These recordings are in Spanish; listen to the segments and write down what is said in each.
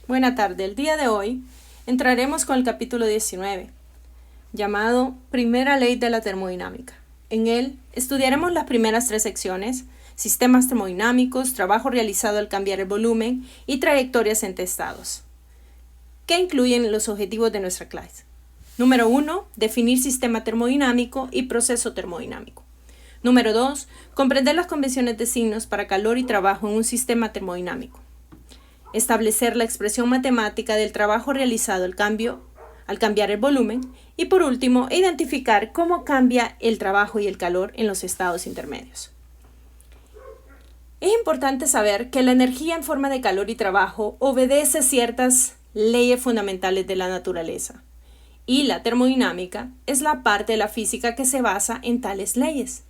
Buena tarde. El día de hoy entraremos con el capítulo 19, llamado Primera Ley de la Termodinámica. En él estudiaremos las primeras 3 secciones: sistemas termodinámicos, trabajo realizado al cambiar el volumen y trayectorias entre estados, que incluyen los objetivos de nuestra clase. Número 1. Definir sistema termodinámico y proceso termodinámico. Número 2. Comprender las convenciones de signos para calor y trabajo en un sistema termodinámico. Establecer la expresión matemática del trabajo realizado al cambiar el volumen. Y por último, identificar cómo cambia el trabajo y el calor en los estados intermedios. Es importante saber que la energía en forma de calor y trabajo obedece ciertas leyes fundamentales de la naturaleza, y la termodinámica es la parte de la física que se basa en tales leyes.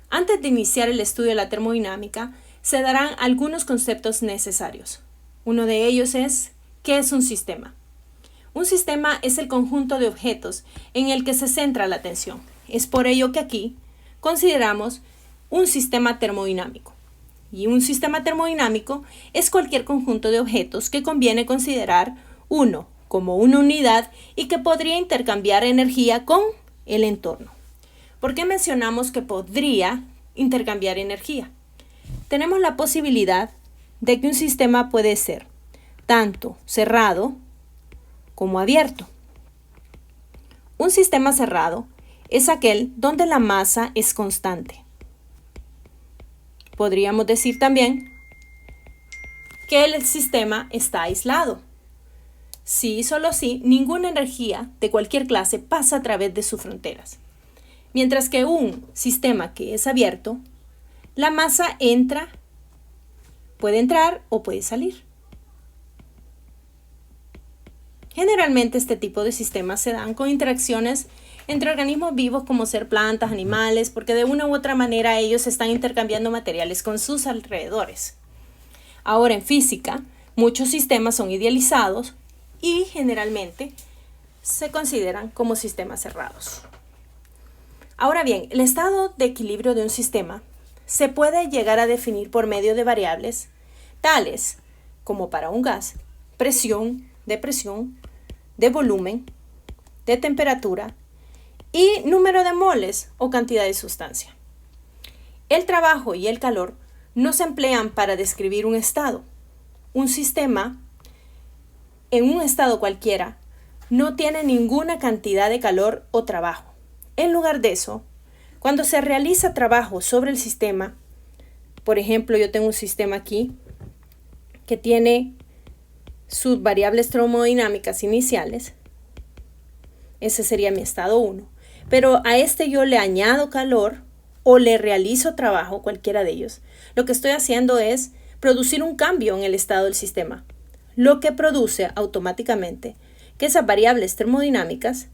Antes de iniciar el estudio de la termodinámica, se darán algunos conceptos necesarios. Uno de ellos es: ¿qué es un sistema? Un sistema es el conjunto de objetos en el que se centra la atención. Es por ello que aquí consideramos un sistema termodinámico. Y un sistema termodinámico es cualquier conjunto de objetos que conviene considerar uno como una unidad y que podría intercambiar energía con el entorno. ¿Por qué mencionamos que podría intercambiar energía? Tenemos la posibilidad de que un sistema puede ser tanto cerrado como abierto. Un sistema cerrado es aquel donde la masa es constante. Podríamos decir también que el sistema está aislado. Si y solo si, ninguna energía de cualquier clase pasa a través de sus fronteras. Mientras que un sistema que es abierto, la masa puede entrar o puede salir. Generalmente este tipo de sistemas se dan con interacciones entre organismos vivos como ser plantas, animales, porque de una u otra manera ellos están intercambiando materiales con sus alrededores. Ahora, en física, muchos sistemas son idealizados y generalmente se consideran como sistemas cerrados. Ahora bien, el estado de equilibrio de un sistema se puede llegar a definir por medio de variables tales como, para un gas, presión, de volumen, de temperatura y número de moles o cantidad de sustancia. El trabajo y el calor no se emplean para describir un estado. Un sistema, en un estado cualquiera, no tiene ninguna cantidad de calor o trabajo. En lugar de eso, cuando se realiza trabajo sobre el sistema, por ejemplo, yo tengo un sistema aquí que tiene sus variables termodinámicas iniciales. Ese sería mi estado 1. Pero a este yo le añado calor o le realizo trabajo, cualquiera de ellos. Lo que estoy haciendo es producir un cambio en el estado del sistema, lo que produce automáticamente que esas variables termodinámicas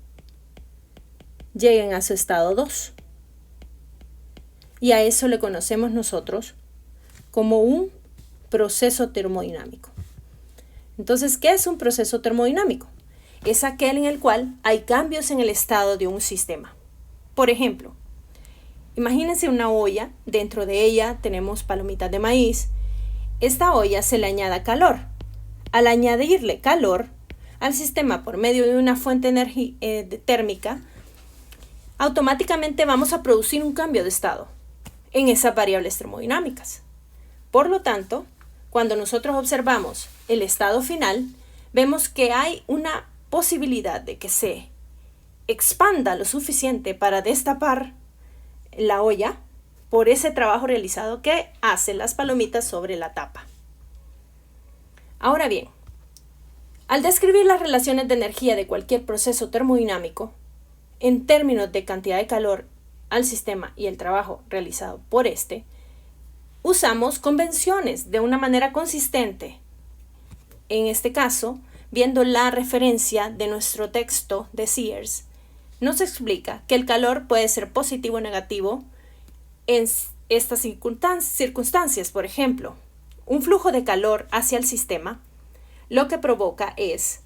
lleguen a su estado 2. Y a eso le conocemos nosotros como un proceso termodinámico. Entonces, ¿qué es un proceso termodinámico? Es aquel en el cual hay cambios en el estado de un sistema. Por ejemplo, imagínense una olla, dentro de ella tenemos palomitas de maíz. Esta olla se le añade calor. Al añadirle calor al sistema por medio de una fuente térmica, automáticamente vamos a producir un cambio de estado en esas variables termodinámicas. Por lo tanto, cuando nosotros observamos el estado final, vemos que hay una posibilidad de que se expanda lo suficiente para destapar la olla por ese trabajo realizado que hacen las palomitas sobre la tapa. Ahora bien, al describir las relaciones de energía de cualquier proceso termodinámico, en términos de cantidad de calor al sistema y el trabajo realizado por este, usamos convenciones de una manera consistente. En este caso, viendo la referencia de nuestro texto de Sears, nos explica que el calor puede ser positivo o negativo en estas circunstancias. Por ejemplo, un flujo de calor hacia el sistema lo que provoca es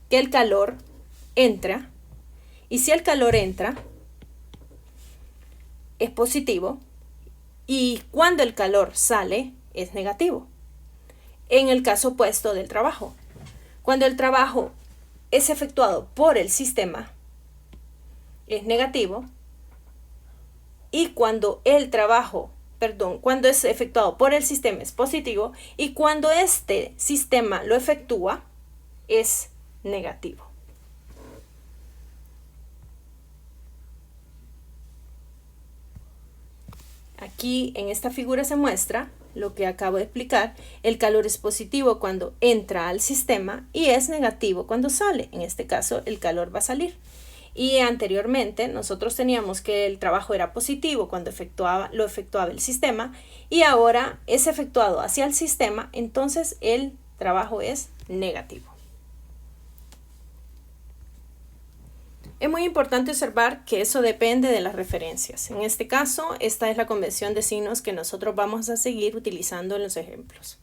que el calor entra, y si el calor entra es positivo, y cuando el calor sale es negativo. En el caso opuesto del trabajo, Cuando el trabajo es efectuado por el sistema, es negativo. Y cuando cuando es efectuado por el sistema es positivo. Y cuando este sistema lo efectúa, es negativo. Aquí en esta figura se muestra lo que acabo de explicar. El calor es positivo cuando entra al sistema y es negativo cuando sale. En este caso, el calor va a salir. Y anteriormente nosotros teníamos que el trabajo era positivo cuando lo efectuaba el sistema, y ahora es efectuado hacia el sistema, entonces el trabajo es negativo. Es muy importante observar que eso depende de las referencias. En este caso, esta es la convención de signos que nosotros vamos a seguir utilizando en los ejemplos.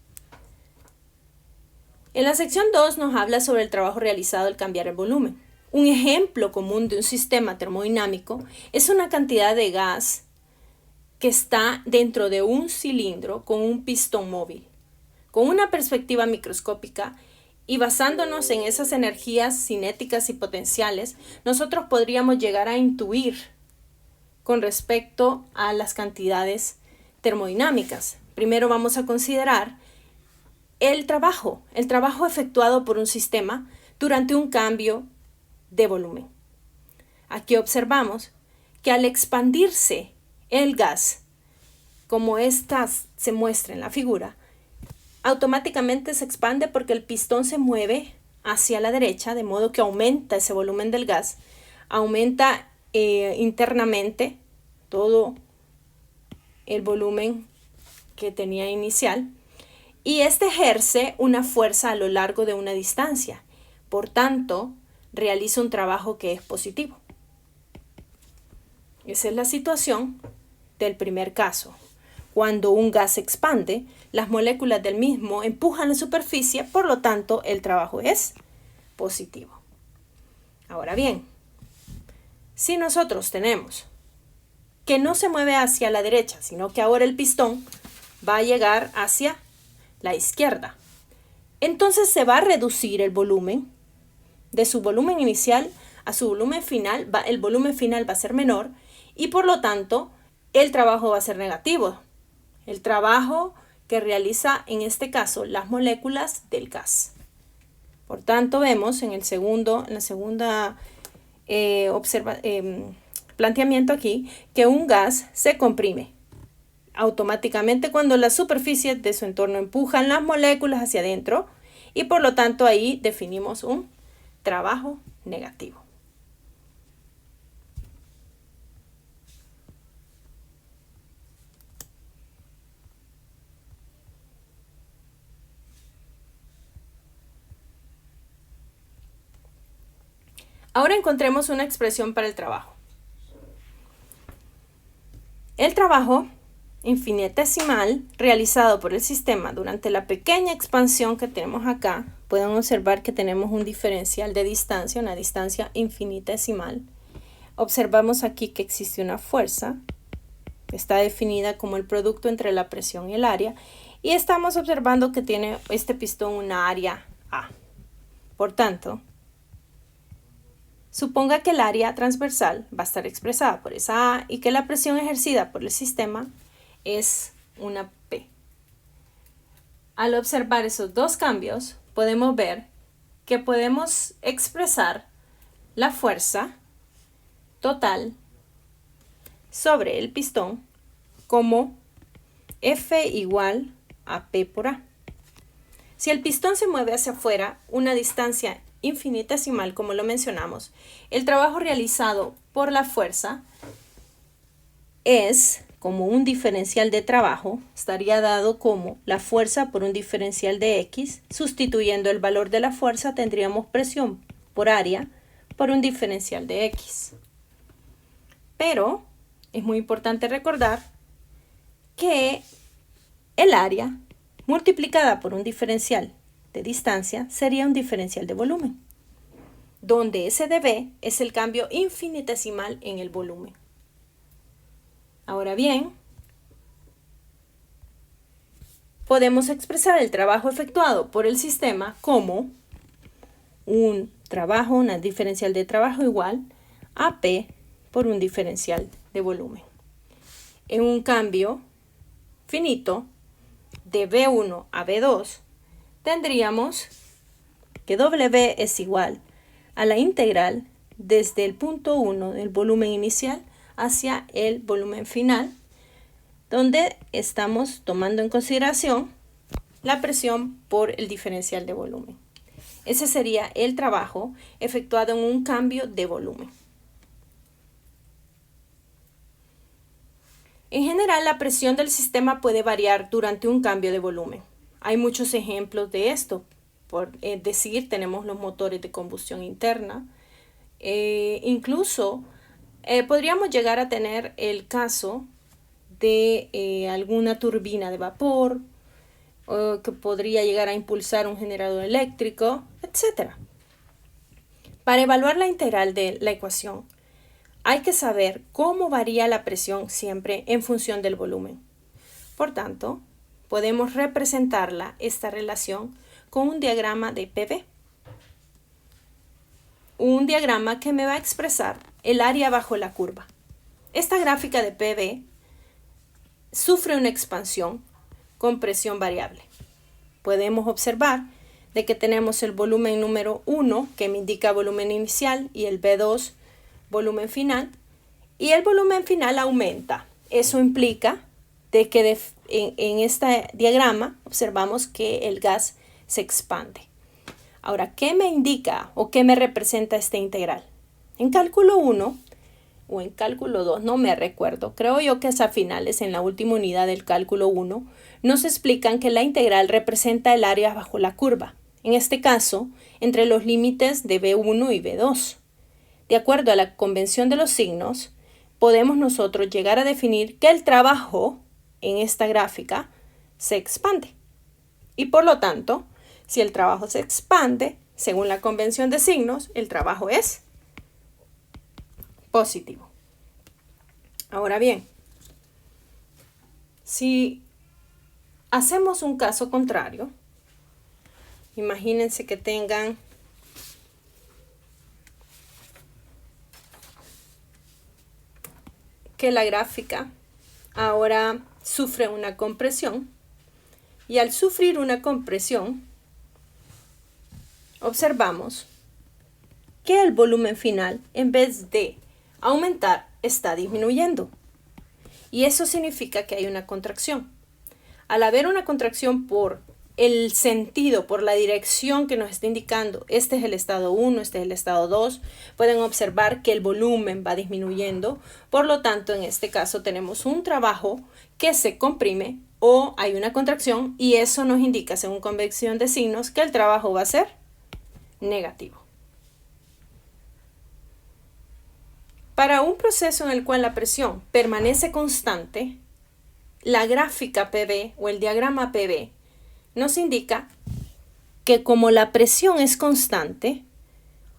En la sección 2 nos habla sobre el trabajo realizado al cambiar el volumen. Un ejemplo común de un sistema termodinámico es una cantidad de gas que está dentro de un cilindro con un pistón móvil. Con una perspectiva microscópica y basándonos en esas energías cinéticas y potenciales, nosotros podríamos llegar a intuir con respecto a las cantidades termodinámicas. Primero vamos a considerar el trabajo efectuado por un sistema durante un cambio de volumen. Aquí observamos que al expandirse el gas, como esta se muestra en la figura, automáticamente se expande porque el pistón se mueve hacia la derecha, de modo que aumenta ese volumen del gas, aumenta internamente todo el volumen que tenía inicial, y este ejerce una fuerza a lo largo de una distancia. Por tanto, realiza un trabajo que es positivo. Esa es la situación del primer caso. Cuando un gas se expande, las moléculas del mismo empujan la superficie, por lo tanto, el trabajo es positivo. Ahora bien, si nosotros tenemos que no se mueve hacia la derecha, sino que ahora el pistón va a llegar hacia la izquierda, entonces se va a reducir el volumen. De su volumen inicial a su volumen final, el volumen final va a ser menor y por lo tanto el trabajo va a ser negativo. El trabajo que realiza en este caso las moléculas del gas. Por tanto vemos en la segunda planteamiento aquí que un gas se comprime automáticamente cuando las superficies de su entorno empujan las moléculas hacia adentro y por lo tanto ahí definimos un trabajo negativo. Ahora encontremos una expresión para el trabajo. El trabajo infinitesimal realizado por el sistema durante la pequeña expansión que tenemos acá, pueden observar que tenemos un diferencial de distancia, una distancia infinitesimal. Observamos aquí que existe una fuerza, que está definida como el producto entre la presión y el área, y estamos observando que tiene este pistón una área A. Por tanto, suponga que el área transversal va a estar expresada por esa A y que la presión ejercida por el sistema es una P. Al observar esos dos cambios, podemos ver que podemos expresar la fuerza total sobre el pistón como F igual a P por A. Si el pistón se mueve hacia afuera una distancia infinitesimal, como lo mencionamos, el trabajo realizado por la fuerza es como un diferencial de trabajo, estaría dado como la fuerza por un diferencial de X. Sustituyendo el valor de la fuerza tendríamos presión por área por un diferencial de X. Pero es muy importante recordar que el área multiplicada por un diferencial de distancia sería un diferencial de volumen, donde ese dB es el cambio infinitesimal en el volumen. Ahora bien, podemos expresar el trabajo efectuado por el sistema como un trabajo, una diferencial de trabajo igual a P por un diferencial de volumen. En un cambio finito de B1 a B2, tendríamos que W es igual a la integral desde el punto 1 del volumen inicial hacia el volumen final, donde estamos tomando en consideración la presión por el diferencial de volumen. Ese sería el trabajo efectuado en un cambio de volumen. En general, la presión del sistema puede variar durante un cambio de volumen. Hay muchos ejemplos de esto. Por decir, tenemos los motores de combustión interna. Incluso podríamos llegar a tener el caso de alguna turbina de vapor, que podría llegar a impulsar un generador eléctrico, etc. Para evaluar la integral de la ecuación, hay que saber cómo varía la presión siempre en función del volumen. Por tanto, podemos representarla, esta relación, con un diagrama de PV. Un diagrama que me va a expresar el área bajo la curva. Esta gráfica de PV sufre una expansión con presión variable. Podemos observar de que tenemos el volumen número 1, que me indica volumen inicial, y el B2, volumen final, y el volumen final aumenta. Eso implica de que en este diagrama observamos que el gas se expande. Ahora, ¿qué me indica o qué me representa esta integral? En cálculo 1 o en cálculo 2, no me recuerdo, creo yo que es a finales, en la última unidad del cálculo 1, nos explican que la integral representa el área bajo la curva, en este caso, entre los límites de B1 y B2. De acuerdo a la convención de los signos, podemos nosotros llegar a definir que el trabajo en esta gráfica se expande. Y por lo tanto, si el trabajo se expande, según la convención de signos, el trabajo es positivo. Ahora bien, si hacemos un caso contrario, imagínense que tengan que la gráfica ahora sufre una compresión, y al sufrir una compresión, observamos que el volumen final, en vez de aumentar, está disminuyendo. Y eso significa que hay una contracción. Al haber una contracción por el sentido, por la dirección que nos está indicando, este es el estado 1, este es el estado 2, pueden observar que el volumen va disminuyendo. Por lo tanto, en este caso tenemos un trabajo que se comprime o hay una contracción, y eso nos indica, según convención de signos, que el trabajo va a ser negativo. Para un proceso en el cual la presión permanece constante, la gráfica PV o el diagrama PV nos indica que como la presión es constante,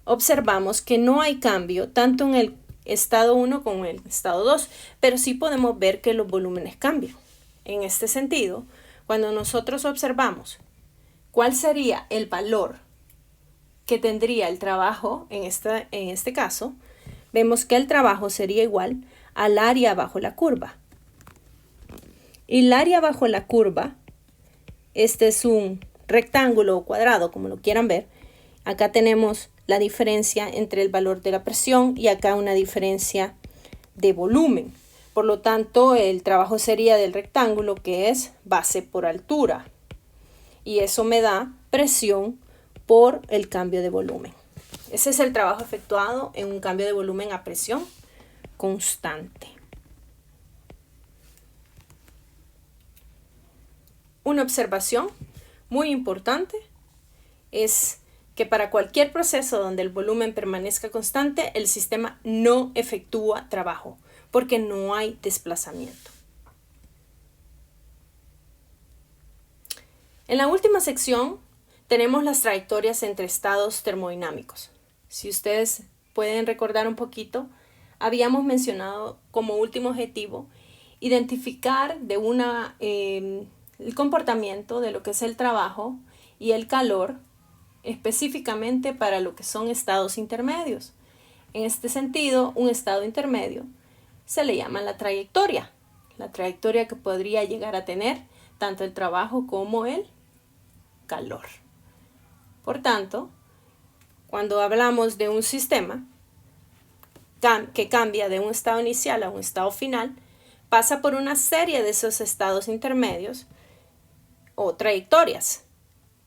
observamos que no hay cambio tanto en el estado 1 como en el estado 2, pero sí podemos ver que los volúmenes cambian. En este sentido, cuando nosotros observamos cuál sería el valor que tendría el trabajo en este caso, vemos que el trabajo sería igual al área bajo la curva. Y el área bajo la curva, este es un rectángulo o cuadrado, como lo quieran ver. Acá tenemos la diferencia entre el valor de la presión y acá una diferencia de volumen. Por lo tanto, el trabajo sería del rectángulo, que es base por altura. Y eso me da presión por el cambio de volumen. Ese es el trabajo efectuado en un cambio de volumen a presión constante. Una observación muy importante es que para cualquier proceso donde el volumen permanezca constante, el sistema no efectúa trabajo, porque no hay desplazamiento. En la última sección tenemos las trayectorias entre estados termodinámicos. Si ustedes pueden recordar un poquito, habíamos mencionado como último objetivo identificar el comportamiento de lo que es el trabajo y el calor específicamente para lo que son estados intermedios. En este sentido, un estado intermedio se le llama la trayectoria que podría llegar a tener tanto el trabajo como el calor. Por tanto, cuando hablamos de un sistema que cambia de un estado inicial a un estado final, pasa por una serie de esos estados intermedios o trayectorias.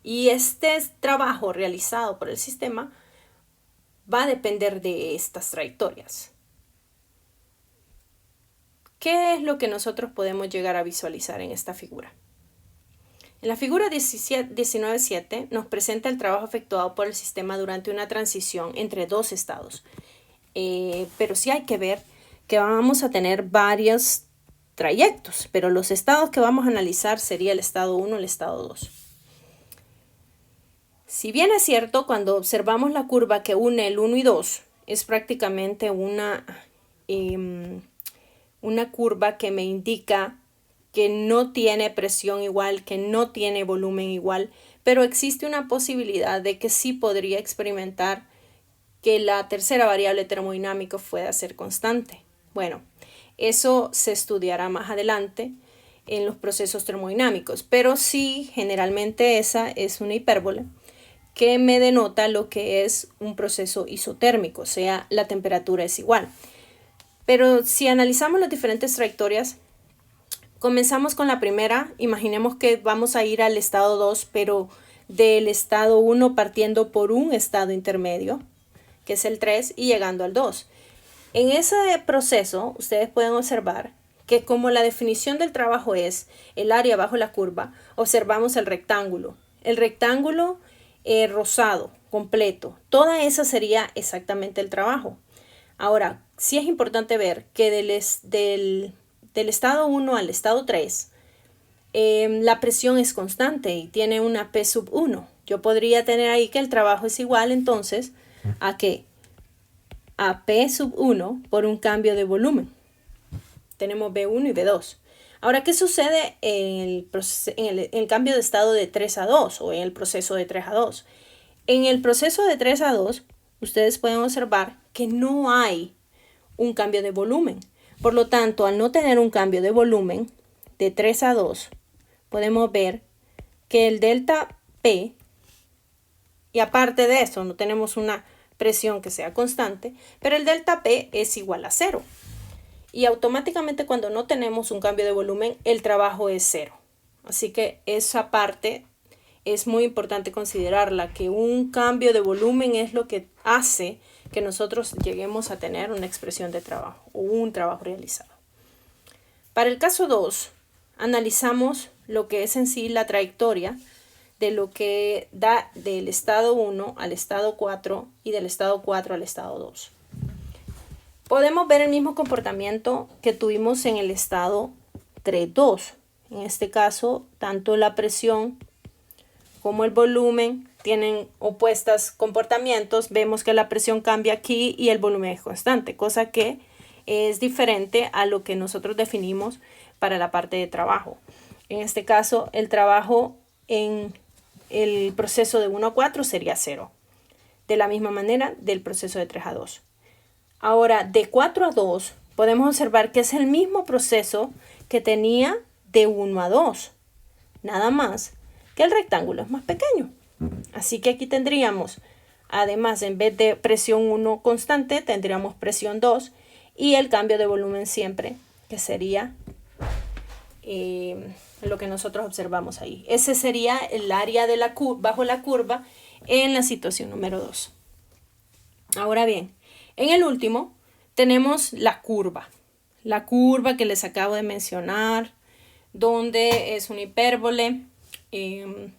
Y este trabajo realizado por el sistema va a depender de estas trayectorias. ¿Qué es lo que nosotros podemos llegar a visualizar en esta figura? En la figura 19.7 nos presenta el trabajo efectuado por el sistema durante una transición entre dos estados. Pero sí hay que ver que vamos a tener varios trayectos, pero los estados que vamos a analizar sería el estado 1 y el estado 2. Si bien es cierto, cuando observamos la curva que une el 1 y 2, es prácticamente una curva que me indica que no tiene presión igual, que no tiene volumen igual, pero existe una posibilidad de que sí podría experimentar que la tercera variable termodinámica pueda ser constante. Bueno, eso se estudiará más adelante en los procesos termodinámicos, pero sí, generalmente esa es una hipérbole que me denota lo que es un proceso isotérmico, o sea, la temperatura es igual. Pero si analizamos las diferentes trayectorias, comenzamos con la primera. Imaginemos que vamos a ir al estado 2, pero del estado 1 partiendo por un estado intermedio, que es el 3, y llegando al 2. En ese proceso, ustedes pueden observar que como la definición del trabajo es el área bajo la curva, observamos el rectángulo. El rectángulo rosado, completo. Toda esa sería exactamente el trabajo. Ahora, sí es importante ver que del estado 1 al estado 3, la presión es constante y tiene una P sub 1. Yo podría tener ahí que el trabajo es igual entonces a ¿qué? A P sub 1 por un cambio de volumen. Tenemos B1 y B2. Ahora, ¿qué sucede en el cambio de estado de 3 a 2 o en el proceso de 3 a 2? En el proceso de 3 a 2, ustedes pueden observar que no hay un cambio de volumen. Por lo tanto, al no tener un cambio de volumen de 3 a 2, podemos ver que el delta P, y aparte de eso, no tenemos una presión que sea constante, pero el delta P es igual a 0. Y automáticamente cuando no tenemos un cambio de volumen, el trabajo es 0. Así que esa parte es muy importante considerarla, que un cambio de volumen es lo que hace que nosotros lleguemos a tener una expresión de trabajo o un trabajo realizado. Para el caso 2, analizamos lo que es en sí la trayectoria de lo que da del estado 1 al estado 4 y del estado 4 al estado 2. Podemos ver el mismo comportamiento que tuvimos en el estado 3-2. En este caso, tanto la presión como el volumen tienen opuestos comportamientos. Vemos que la presión cambia aquí y el volumen es constante, cosa que es diferente a lo que nosotros definimos para la parte de trabajo. En este caso, el trabajo en el proceso de 1 a 4 sería 0. De la misma manera del proceso de 3 a 2. Ahora, de 4 a 2, podemos observar que es el mismo proceso que tenía de 1 a 2. Nada más que el rectángulo es más pequeño. Así que aquí tendríamos, además, en vez de presión 1 constante, tendríamos presión 2 y el cambio de volumen siempre, que sería lo que nosotros observamos ahí. Ese sería el área de bajo la curva en la situación número 2. Ahora bien, en el último tenemos la curva que les acabo de mencionar, donde es una hipérbole. En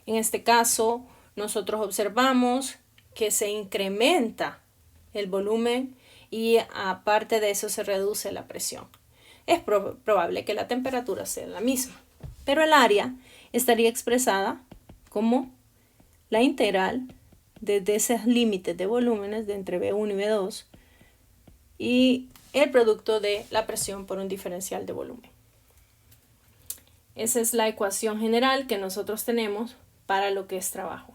este caso, nosotros observamos que se incrementa el volumen y aparte de eso se reduce la presión. Es probable que la temperatura sea la misma, pero el área estaría expresada como la integral desde esos límites de volúmenes de entre B1 y B2 y el producto de la presión por un diferencial de volumen. Esa es la ecuación general que nosotros tenemos para lo que es trabajo.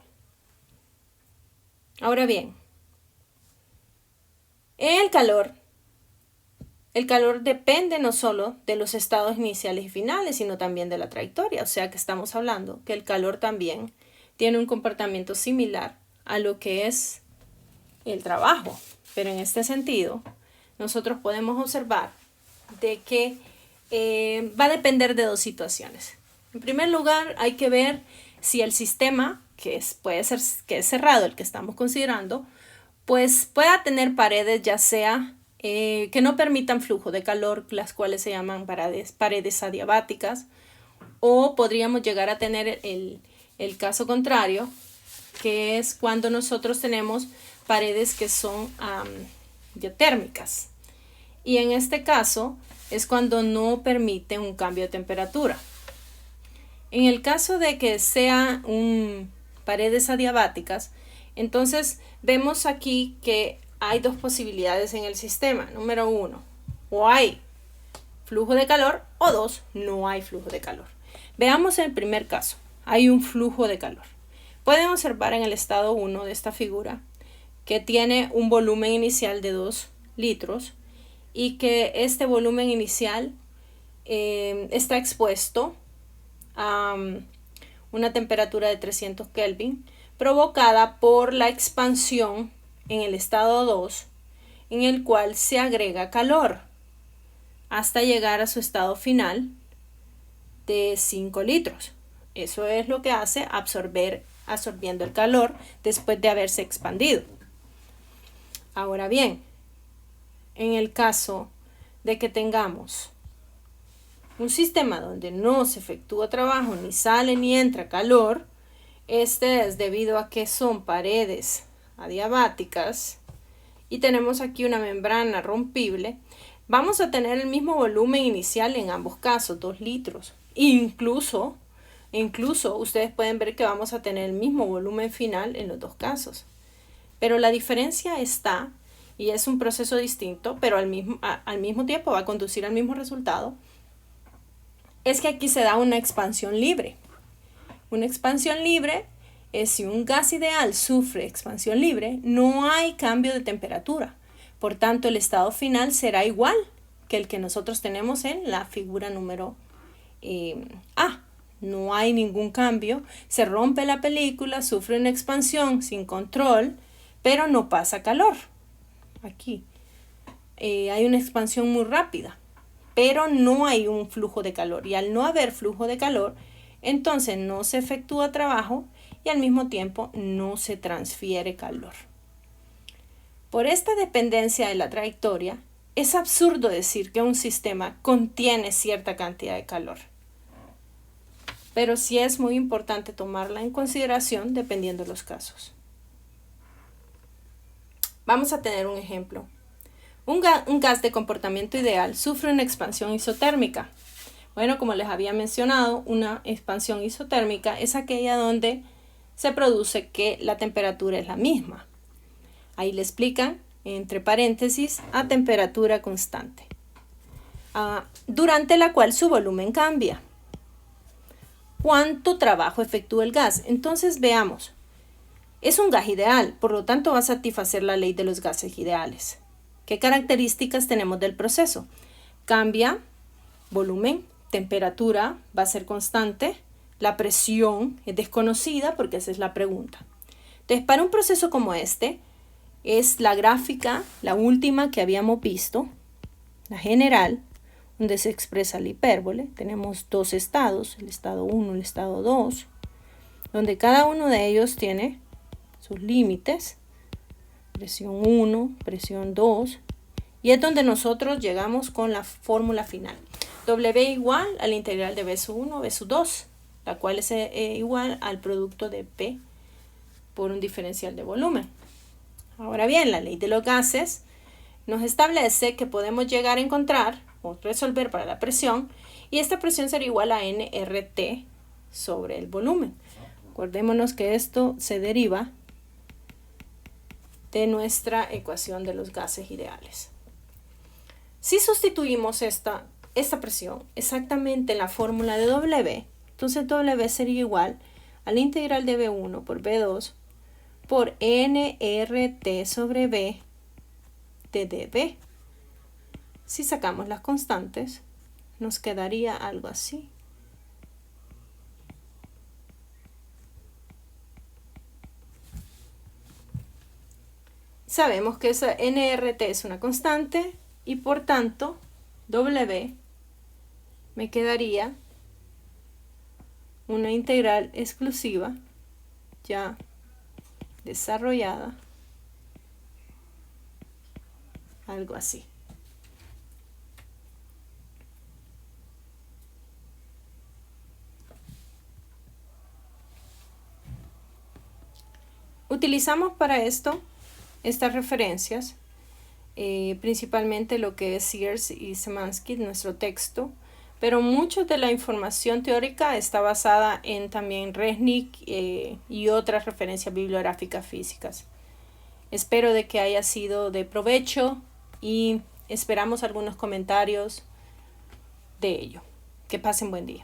Ahora bien, en el calor depende no solo de los estados iniciales y finales, sino también de la trayectoria. O sea que estamos hablando que el calor también tiene un comportamiento similar a lo que es el trabajo. Pero en este sentido, nosotros podemos observar de que va a depender de dos situaciones. En primer lugar, hay que ver si el sistema, puede ser que es cerrado, el que estamos considerando, pues pueda tener paredes, ya sea que no permitan flujo de calor, las cuales se llaman paredes adiabáticas, o podríamos llegar a tener el caso contrario, que es cuando nosotros tenemos paredes que son diatérmicas. Y en este caso es cuando no permite un cambio de temperatura. En el caso de que sean paredes adiabáticas, entonces vemos aquí que hay dos posibilidades en el sistema. Número 1, o hay flujo de calor, o 2, no hay flujo de calor. Veamos el primer caso. Hay un flujo de calor. Pueden observar en el estado 1 de esta figura que tiene un volumen inicial de 2 litros y que este volumen inicial está expuesto a una temperatura de 300 Kelvin provocada por la expansión en el estado 2, en el cual se agrega calor hasta llegar a su estado final de 5 litros. Eso es lo que hace absorbiendo el calor después de haberse expandido. Ahora bien, en el caso de que tengamos un sistema donde no se efectúa trabajo, ni sale ni entra calor, este es debido a que son paredes adiabáticas y tenemos aquí una membrana rompible, vamos a tener el mismo volumen inicial en ambos casos, 2 litros. Incluso ustedes pueden ver que vamos a tener el mismo volumen final en los dos casos. Pero la diferencia está, y es un proceso distinto, pero al mismo tiempo va a conducir al mismo resultado, es que aquí se da una expansión libre. Una expansión libre es si un gas ideal sufre expansión libre, no hay cambio de temperatura. Por tanto, el estado final será igual que el que nosotros tenemos en la figura número A. No hay ningún cambio, se rompe la película, sufre una expansión sin control, pero no pasa calor. Aquí hay una expansión muy rápida, pero no hay un flujo de calor. Y al no haber flujo de calor, entonces no se efectúa trabajo y al mismo tiempo no se transfiere calor. Por esta dependencia de la trayectoria, es absurdo decir que un sistema contiene cierta cantidad de calor. Pero sí es muy importante tomarla en consideración dependiendo de los casos. Vamos a tener un ejemplo. Un gas de comportamiento ideal sufre una expansión isotérmica. Bueno, como les había mencionado, una expansión isotérmica es aquella donde se produce que la temperatura es la misma. Ahí le explican, entre paréntesis, a temperatura constante, durante la cual su volumen cambia. ¿Cuánto trabajo efectúa el gas? Entonces veamos. Es un gas ideal, por lo tanto va a satisfacer la ley de los gases ideales. ¿Qué características tenemos del proceso? Cambia volumen, temperatura va a ser constante, la presión es desconocida porque esa es la pregunta. Entonces, para un proceso como este, es la gráfica, la última que habíamos visto, la general, donde se expresa la hipérbole. Tenemos dos estados, el estado 1 y el estado 2, donde cada uno de ellos tiene sus límites, presión 1, presión 2, y es donde nosotros llegamos con la fórmula final. W igual al integral de V sub 1, V sub 2, la cual es igual al producto de P por un diferencial de volumen. Ahora bien, la ley de los gases nos establece que podemos llegar a encontrar o resolver para la presión, y esta presión será igual a nRT sobre el volumen. Acordémonos que esto se deriva de nuestra ecuación de los gases ideales. Si sustituimos esta presión exactamente en la fórmula de W, entonces W sería igual al integral de V1 por V2 por nRT sobre B de dB. Si sacamos las constantes, nos quedaría algo así. Sabemos que esa nRT es una constante y por tanto W me quedaría una integral exclusiva ya desarrollada, algo así. Utilizamos para esto estas referencias, principalmente lo que es Sears y Szymanski, nuestro texto, pero mucha de la información teórica está basada en también Resnick y otras referencias bibliográficas físicas. Espero de que haya sido de provecho y esperamos algunos comentarios de ello. Que pasen buen día.